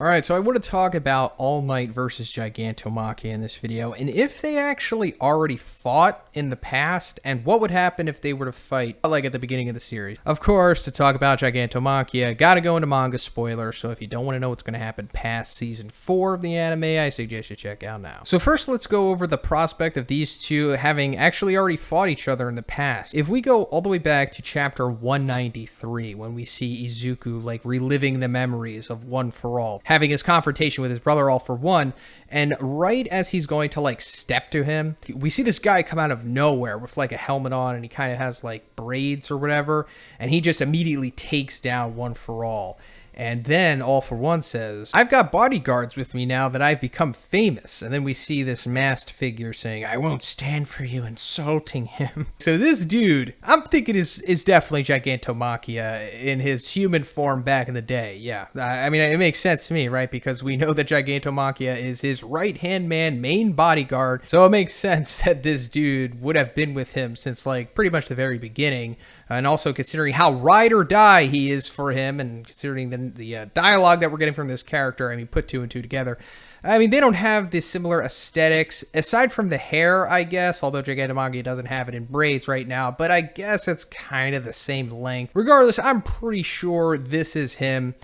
Alright, so I want to talk about All Might versus Gigantomachia in this video, and if they actually already fought in the past, and what would happen if they were to fight, like at the beginning of the series. Of course, to talk about Gigantomachia, gotta go into manga spoilers, so if you don't want to know what's going to happen past Season 4 of the anime, I suggest you check out now. So first, let's go over the prospect of these two having actually already fought each other in the past. If we go all the way back to chapter 193, when we see Izuku, like, reliving the memories of One for All, having his confrontation with his brother All for One, and right as he's going to like step to him, we see this guy come out of nowhere with like a helmet on, and he kind of has like braids or whatever, and he just immediately takes down One for All. And then All for One says, "I've got bodyguards with me now that I've become famous." And then we see this masked figure saying, "I won't stand for you insulting him." So this dude, I'm thinking is definitely Gigantomachia in his human form back in the day. Yeah, I mean, it makes sense to me, right? Because we know that Gigantomachia is his right-hand man, main bodyguard. So it makes sense that this dude would have been with him since like pretty much the very beginning. And also considering how ride or die he is for him, and considering the dialogue that we're getting from this character, I mean, put two and two together. I mean, they don't have the similar aesthetics, aside from the hair, I guess, although Gigantomachia doesn't have it in braids right now, but I guess it's kind of the same length. Regardless, I'm pretty sure this is him,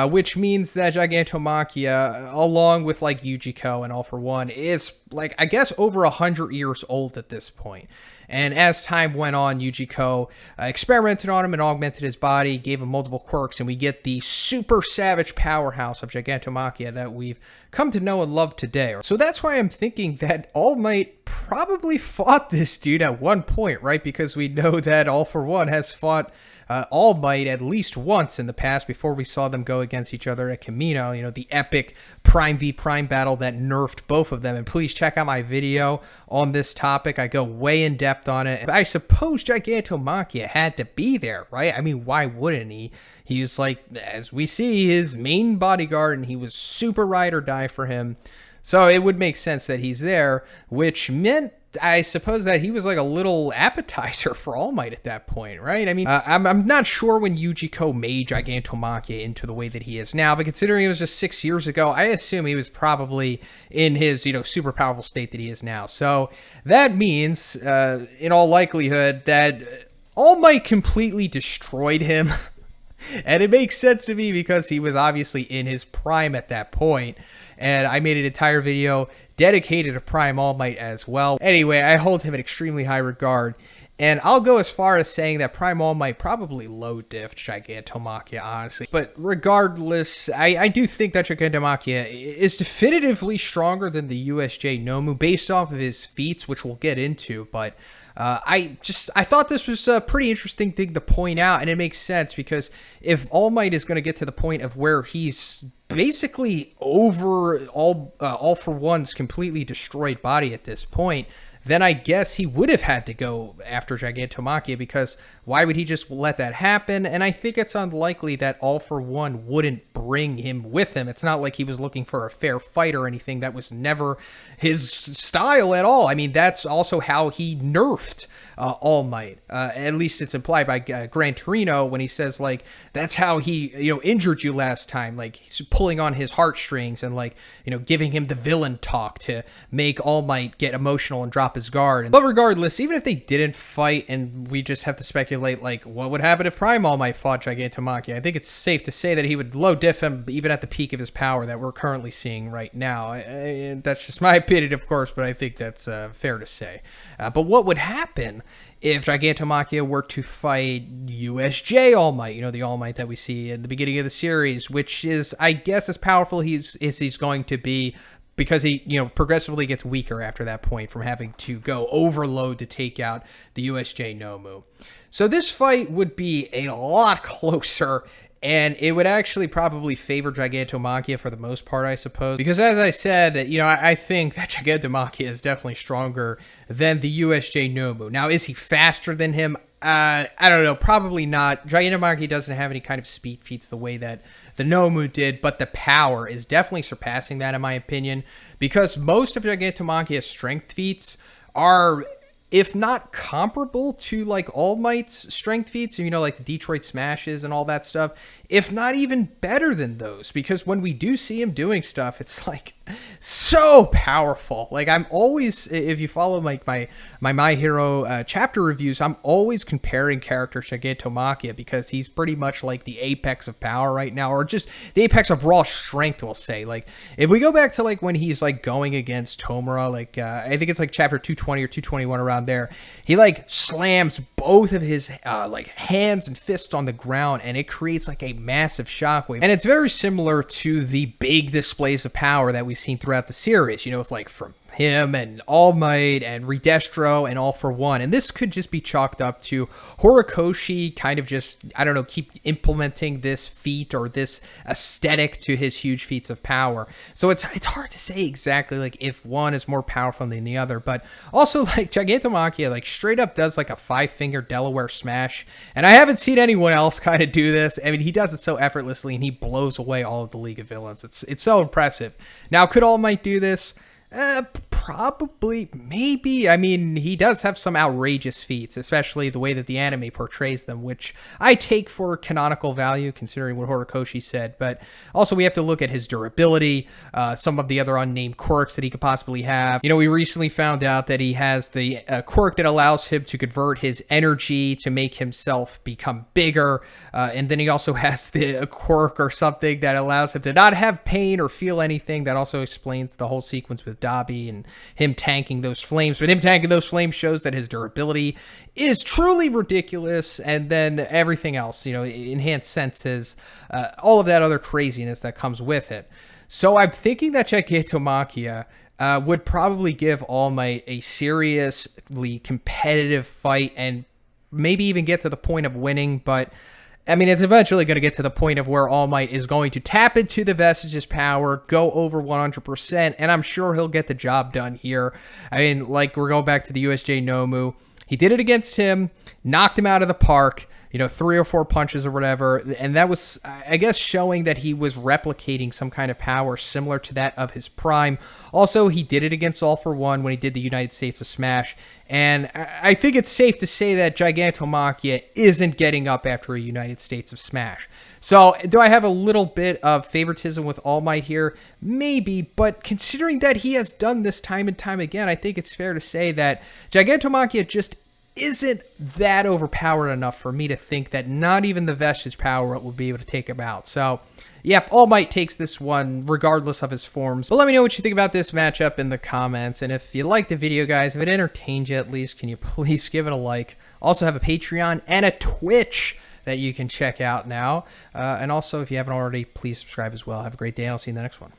which means that Gigantomachia, along with, like, Yujiko and All for One, is, like, I guess over 100 years old at this point. And as time went on, Yujiko experimented on him and augmented his body, gave him multiple quirks, and we get the super savage powerhouse of Gigantomachia that we've come to know and love today. So that's why I'm thinking that All Might probably fought this dude at one point, right? Because we know that All for One has fought All Might at least once in the past before we saw them go against each other at Kamino, you know, the epic Prime v Prime battle that nerfed both of them. And please check out my video on this topic. I go way in depth on it. I suppose Gigantomachia had to be there, right? I mean, why wouldn't he? He's like, as we see, his main bodyguard, and he was super ride or die for him. So it would make sense that he's there, which meant, I suppose, that he was like a little appetizer for All Might at that point, right? I mean, I'm not sure when Yujiko made Gigantomachia into the way that he is now, but considering it was just 6 years ago, I assume he was probably in his, you know, super powerful state that he is now. So that means, in all likelihood, that All Might completely destroyed him. And it makes sense to me because he was obviously in his prime at that point. And I made an entire video dedicated to Prime All Might as well. Anyway, I hold him in extremely high regard. And I'll go as far as saying that Prime All Might probably low-diffed Gigantomachia, honestly. But regardless, I do think that Gigantomachia is definitively stronger than the USJ Nomu based off of his feats, which we'll get into. But I thought this was a pretty interesting thing to point out, and it makes sense because if All Might is going to get to the point of where he's basically over All for One's completely destroyed body at this point, then I guess he would have had to go after Gigantomachia, because why would he just let that happen? And I think it's unlikely that All for One wouldn't bring him with him. It's not like he was looking for a fair fight or anything. That was never his style at all. I mean, that's also how he nerfed All Might. At least it's implied by Gran Torino when he says, like, that's how he, you know, injured you last time. Like, he's pulling on his heartstrings and, like, you know, giving him the villain talk to make All Might get emotional and drop his guard. But regardless, even if they didn't fight and we just have to speculate, like, what would happen if Prime All Might fought Gigantomachia, I think it's safe to say that he would low diff him even at the peak of his power that we're currently seeing right now. That's just my opinion, of course, but I think that's fair to say. But what would happen if Gigantomachia were to fight USJ All Might, you know, the All Might that we see in the beginning of the series, which is, I guess, as powerful as he's going to be, because he, you know, progressively gets weaker after that point from having to go overload to take out the USJ Nomu. So this fight would be a lot closer, and it would actually probably favor Gigantomachia for the most part, I suppose. Because as I said, you know, I think that Gigantomachia is definitely stronger than the USJ Nomu. Now, is he faster than him? I don't know, probably not. Gigantomachia doesn't have any kind of speed feats the way that the Nomu did, but the power is definitely surpassing that, in my opinion, because most of Gigantomachia's strength feats are if not comparable to like All Might's strength feats, you know, like the Detroit Smashes and all that stuff, if not even better than those, because when we do see him doing stuff, it's like so powerful. Like I'm always, if you follow like my Hero chapter reviews, I'm always comparing characters to Gigantomachia because he's pretty much like the apex of power right now, or just the apex of raw strength, we'll say. Like if we go back to like when he's like going against Tomura, like I think it's like chapter 220 or 221 around there, he like slams both of his like hands and fists on the ground, and it creates like a massive shockwave. And it's very similar to the big displays of power that we've seen throughout the series, you know, it's like from him and All Might and Redestro and All for One. And this could just be chalked up to Horikoshi kind of just, I don't know, keep implementing this feat or this aesthetic to his huge feats of power. So it's hard to say exactly like if one is more powerful than the other, but also like Gigantomachia like straight up does like a 5-finger Delaware smash, and I haven't seen anyone else kind of do this. I mean, he does it so effortlessly and he blows away all of the League of Villains. It's so impressive. Now, could All Might do this? Probably, maybe. I mean, he does have some outrageous feats, especially the way that the anime portrays them, which I take for canonical value considering what Horikoshi said. But also we have to look at his durability, some of the other unnamed quirks that he could possibly have. You know, we recently found out that he has the quirk that allows him to convert his energy to make himself become bigger. And then he also has the quirk or something that allows him to not have pain or feel anything. That also explains the whole sequence with Dabi and him tanking those flames. But him tanking those flames shows that his durability is truly ridiculous. And then everything else, you know, enhanced senses, all of that other craziness that comes with it. So I'm thinking that Gigantomachia would probably give All Might a seriously competitive fight and maybe even get to the point of winning. But I mean, it's eventually going to get to the point of where All Might is going to tap into the Vestige's power, go over 100%, and I'm sure he'll get the job done here. I mean, like, we're going back to the USJ Nomu. He did it against him, knocked him out of the park, you know, 3 or 4 punches or whatever, and that was, I guess, showing that he was replicating some kind of power similar to that of his prime. Also, he did it against All for One when he did the United States of Smash, and I think it's safe to say that Gigantomachia isn't getting up after a United States of Smash. So, do I have a little bit of favoritism with All Might here? Maybe, but considering that he has done this time and time again, I think it's fair to say that Gigantomachia just isn't that overpowered enough for me to think that not even the Vestige power will be able to take him out. So, yep, All Might takes this one regardless of his forms. But let me know what you think about this matchup in the comments. And if you liked the video, guys, if it entertained you at least, can you please give it a like? Also have a Patreon and a Twitch that you can check out now. And also, if you haven't already, please subscribe as well. Have a great day, and I'll see you in the next one.